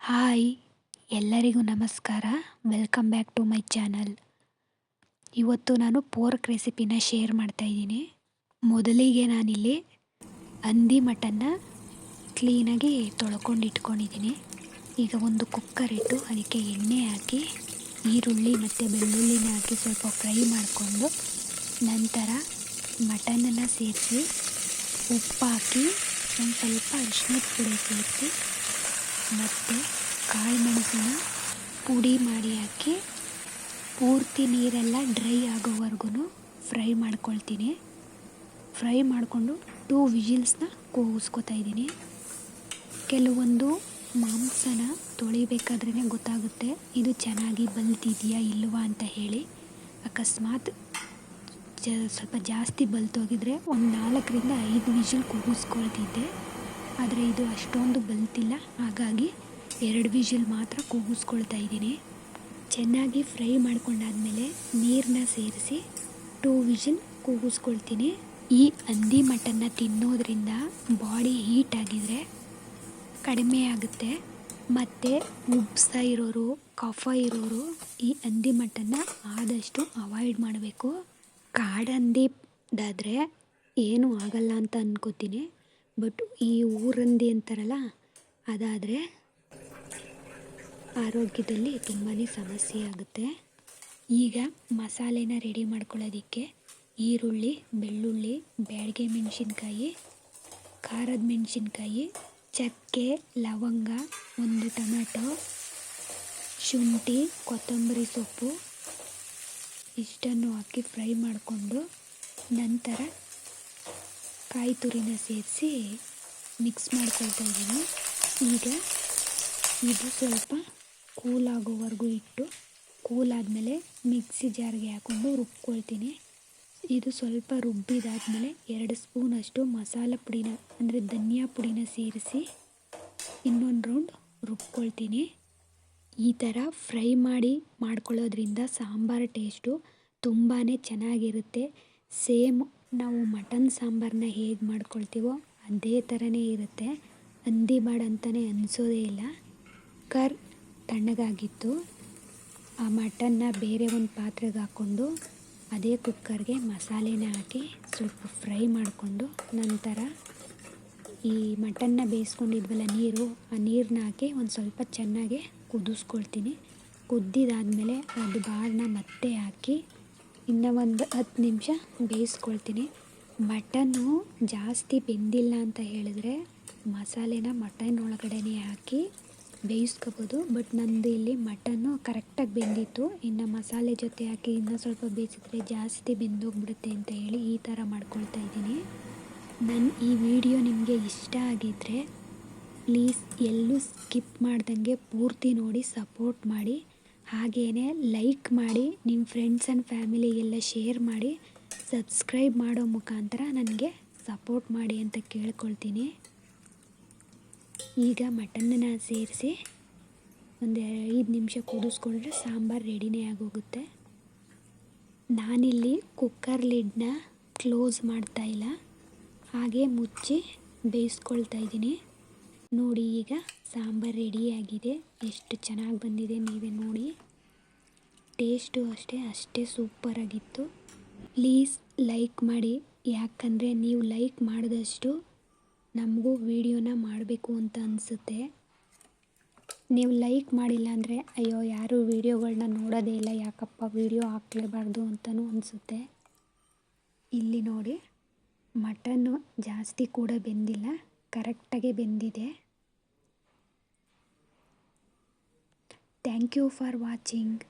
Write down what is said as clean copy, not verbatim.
Hi, ಎಲ್ಲರಿಗೂ ನಮಸ್ಕಾರ. Welcome back to my channel. ಇವತ್ತು ನಾನು ಪೋರ್ಕ್ ರೆಸಿಪಿನ ಶೇರ್ ಮಾಡ್ತಾಯಿದ್ದೀನಿ. ಮೊದಲಿಗೆ ನಾನಿಲ್ಲಿ ಹಂದಿ ಮಟನ್ನ ಕ್ಲೀನಾಗಿ ತೊಳ್ಕೊಂಡು ಇಟ್ಕೊಂಡಿದ್ದೀನಿ. ಈಗ ಒಂದು ಕುಕ್ಕರ್ ಇಟ್ಟು ಅದಕ್ಕೆ ಎಣ್ಣೆ ಹಾಕಿ ಈರುಳ್ಳಿ ಮತ್ತು ಬೆಳ್ಳುಳ್ಳಿನ ಹಾಕಿ ಸ್ವಲ್ಪ ಫ್ರೈ ಮಾಡಿಕೊಂಡು ನಂತರ ಮಟನನ್ನು ಸೇರಿಸಿ ಉಪ್ಪು ಹಾಕಿ ಒಂದು ಸ್ವಲ್ಪ ಅರಿಶಿಣದ ಪುಡಿ ಸೇರಿಸಿ ಮತ್ತು ಕಾಳು ಮೆಣಸಿನ ಪುಡಿ ಮಾಡಿ ಹಾಕಿ ಪೂರ್ತಿ ನೀರೆಲ್ಲ ಡ್ರೈ ಆಗೋವರೆಗೂ ಫ್ರೈ ಮಾಡ್ಕೊಳ್ತೀನಿ. ಫ್ರೈ ಮಾಡಿಕೊಂಡು 2 ವಿಜಿಲ್ಸ್ನ ಕೂಗಿಸ್ಕೊತಾ ಇದ್ದೀನಿ. ಕೆಲವೊಂದು ಮಾಂಸನ ತೊಳಿಬೇಕಾದ್ರೇ ಗೊತ್ತಾಗುತ್ತೆ ಇದು ಚೆನ್ನಾಗಿ ಬಲ್ತಿದೆಯಾ ಇಲ್ವಾ ಅಂತ ಹೇಳಿ. ಅಕಸ್ಮಾತ್ ಸ್ವಲ್ಪ ಜಾಸ್ತಿ ಬಲ್ತೋಗಿದ್ರೆ ಒಂದು 4ರಿಂದ 5 ವಿಜಿಲ್ ಕೂಗಿಸ್ಕೊಳ್ತಿದ್ದೆ. ಆದರೆ ಇದು ಅಷ್ಟೊಂದು ಬಲ್ತಿಲ್ಲ, ಹಾಗಾಗಿ 2 ವಿಜಿಲ್ ಮಾತ್ರ ಕೂಗಿಸ್ಕೊಳ್ತಾ ಇದ್ದೀನಿ. ಚೆನ್ನಾಗಿ ಫ್ರೈ ಮಾಡ್ಕೊಂಡಾದ್ಮೇಲೆ ನೀರನ್ನ ಸೇರಿಸಿ 2 ವಿಜಿಲ್ ಕೂಗಿಸ್ಕೊಳ್ತೀನಿ. ಈ ಹಂದಿ ಮಟನ್ನ ತಿನ್ನೋದ್ರಿಂದ ಬಾಡಿ ಹೀಟ್ ಆಗಿದ್ರೆ ಕಡಿಮೆ ಆಗುತ್ತೆ. ಮತ್ತು ಉಬ್ಸ ಇರೋರು, ಕಫ ಇರೋರು ಈ ಹಂದಿ ಮಟನ್ನ ಆದಷ್ಟು ಅವಾಯ್ಡ್ ಮಾಡಬೇಕು. ಕಾಡಂದಿದಾದರೆ ಏನೂ ಆಗಲ್ಲ ಅಂತ ಅನ್ಕೋತೀನಿ. ಬಟ್ ಈ ಊರಂದಿ ಅಂತಾರಲ್ಲ, ಅದಾದರೆ ಆರೋಗ್ಯದಲ್ಲಿ ತುಂಬಾ ಸಮಸ್ಯೆ ಆಗುತ್ತೆ. ಈಗ ಮಸಾಲೆನ ರೆಡಿ ಮಾಡ್ಕೊಳ್ಳೋದಕ್ಕೆ ಈರುಳ್ಳಿ, ಬೆಳ್ಳುಳ್ಳಿ, ಬ್ಯಾಡಗೆ ಮೆಣಸಿನ್ಕಾಯಿ, ಖಾರದ ಮೆಣಸಿನ್ಕಾಯಿ, ಚಕ್ಕೆ, ಲವಂಗ, 1 ಟೊಮೆಟೊ, ಶುಂಠಿ, ಕೊತ್ತಂಬರಿ ಸೊಪ್ಪು ಇಷ್ಟನ್ನು ಹಾಕಿ ಫ್ರೈ ಮಾಡಿಕೊಂಡು ನಂತರ ಕಾಯಿ ತುರಿನ ಸೇರಿಸಿ ಮಿಕ್ಸ್ ಮಾಡ್ಕೊಳ್ತಾ ಇದ್ದೀನಿ. ಈಗ ಇದು ಸ್ವಲ್ಪ ಕೂಲ್ ಆಗೋವರೆಗೂ ಇಟ್ಟು ಕೂಲಾದಮೇಲೆ ಮಿಕ್ಸಿ ಜಾರ್ಗೆ ಹಾಕ್ಕೊಂಡು ರುಬ್ಕೊಳ್ತೀನಿ. ಇದು ಸ್ವಲ್ಪ ರುಬ್ಬಿದಾದ್ಮೇಲೆ 2 ಸ್ಪೂನಷ್ಟು ಮಸಾಲ ಪುಡಿನ ಅಂದರೆ ಧನಿಯಾ ಪುಡಿನ ಸೇರಿಸಿ ಇನ್ನೊಂದು ರೌಂಡ್ ರುಬ್ಕೊಳ್ತೀನಿ. ಈ ಥರ ಫ್ರೈ ಮಾಡ್ಕೊಳ್ಳೋದ್ರಿಂದ ಸಾಂಬಾರು ಟೇಸ್ಟು ತುಂಬಾ ಚೆನ್ನಾಗಿರುತ್ತೆ. ಸೇಮ್ ನಾವು ಮಟನ್ ಸಾಂಬಾರನ್ನ ಹೇಗೆ ಮಾಡ್ಕೊಳ್ತೀವೋ ಅದೇ ಥರನೇ ಇರುತ್ತೆ. ಹಂದಿ ಬಾಡ್ ಅಂತಲೇ ಅನಿಸೋದೇ ಇಲ್ಲ. ತಣ್ಣಗಾಗಿತ್ತು. ಆ ಮಟನ್ನ ಬೇರೆ ಒಂದು ಪಾತ್ರೆಗೆ ಹಾಕ್ಕೊಂಡು ಅದೇ ಕುಕ್ಕರ್ಗೆ ಮಸಾಲೆನ ಹಾಕಿ ಸ್ವಲ್ಪ ಫ್ರೈ ಮಾಡಿಕೊಂಡು ನಂತರ ಈ ಮಟನ್ನ ಬೇಯಿಸ್ಕೊಂಡಿದ್ವಲ್ಲ ನೀರು, ಆ ನೀರನ್ನ ಹಾಕಿ ಒಂದು ಸ್ವಲ್ಪ ಚೆನ್ನಾಗಿ ಕುದಿಸ್ಕೊಳ್ತೀನಿ. ಕುದ್ದಿದಾದಮೇಲೆ ಅದು ಬಾಳನ್ನ ಮತ್ತೆ ಹಾಕಿ ಇನ್ನೂ ಒಂದು 10 ನಿಮಿಷ ಬೇಯಿಸ್ಕೊಳ್ತೀನಿ. ಮಟನ್ನು ಜಾಸ್ತಿ ಬೆಂದಿಲ್ಲ ಅಂತ ಹೇಳಿದ್ರೆ ಮಸಾಲೆನ ಮಟನ್ ಒಳಗಡೆನೇ ಹಾಕಿ ಬೇಯಿಸ್ಕೋಬೋದು. ಬಟ್ ನಂದು ಇಲ್ಲಿ ಮಟನ್ನು ಕರೆಕ್ಟಾಗಿ ಬೆಂದಿತ್ತು. ಇನ್ನು ಮಸಾಲೆ ಜೊತೆ ಹಾಕಿ ಇನ್ನೂ ಸ್ವಲ್ಪ ಬೇಯಿಸಿದ್ರೆ ಜಾಸ್ತಿ ಬೆಂದೋಗ್ಬಿಡುತ್ತೆ ಅಂತ ಹೇಳಿ ಈ ಥರ ಮಾಡ್ಕೊಳ್ತಾ ಇದ್ದೀನಿ. ನನ್ನ ಈ ವಿಡಿಯೋ ನಿಮಗೆ ಇಷ್ಟ ಆಗಿದ್ದರೆ ಪ್ಲೀಸ್ ಎಲ್ಲೂ ಸ್ಕಿಪ್ ಮಾಡ್ದಂಗೆ ಪೂರ್ತಿ ನೋಡಿ ಸಪೋರ್ಟ್ ಮಾಡಿ. ಹಾಗೆಯೇ ಲೈಕ್ ಮಾಡಿ, ನಿಮ್ಮ ಫ್ರೆಂಡ್ಸ್ ಆ್ಯಂಡ್ ಫ್ಯಾಮಿಲಿಗೆಲ್ಲ ಶೇರ್ ಮಾಡಿ, ಸಬ್ಸ್ಕ್ರೈಬ್ ಮಾಡೋ ಮುಖಾಂತರ ನನಗೆ ಸಪೋರ್ಟ್ ಮಾಡಿ ಅಂತ ಕೇಳ್ಕೊಳ್ತೀನಿ. ಈಗ ಮಟನ್ನ ಸೇರಿಸಿ ಒಂದು 5 ನಿಮಿಷ ಕುದಿಸ್ಕೊಂಡ್ರೆ ಸಾಂಬಾರು ರೆಡಿನೇ ಆಗೋಗುತ್ತೆ. ನಾನಿಲ್ಲಿ ಕುಕ್ಕರ್ ಲಿಡ್ನ ಕ್ಲೋಸ್ ಮಾಡ್ತಾಯಿಲ್ಲ, ಹಾಗೆ ಮುಚ್ಚಿ ಬೇಯಿಸ್ಕೊಳ್ತಾ ಇದ್ದೀನಿ. ನೋಡಿ, ಈಗ ಸಾಂಬಾರು ರೆಡಿಯಾಗಿದೆ. ಎಷ್ಟು ಚೆನ್ನಾಗಿ ಬಂದಿದೆ ನೀವೇ ನೋಡಿ. ಟೇಸ್ಟು ಅಷ್ಟೇ ಸೂಪರಾಗಿತ್ತು. ಪ್ಲೀಸ್ ಲೈಕ್ ಮಾಡಿ, ಯಾಕಂದರೆ ನೀವು ಲೈಕ್ ಮಾಡಿದಷ್ಟು ನಮಗೂ ವಿಡಿಯೋನ ಮಾಡಬೇಕು ಅಂತ ಅನಿಸುತ್ತೆ. ನೀವು ಲೈಕ್ ಮಾಡಿಲ್ಲ ಅಂದರೆ ಅಯ್ಯೋ ಯಾರು ವಿಡಿಯೋಗಳನ್ನ ನೋಡೋದೇ ಇಲ್ಲ, ಯಾಕಪ್ಪ ವಿಡಿಯೋ ಹಾಕಲೇಬಾರ್ದು ಅಂತಲೂ ಅನಿಸುತ್ತೆ. ಇಲ್ಲಿ ನೋಡಿ, ಮಟನ್ನು ಜಾಸ್ತಿ ಕೂಡ ಬೆಂದಿಲ್ಲ, ಕರೆಕ್ಟಾಗೆ ಬೆಂದಿದೆ. Thank you for watching.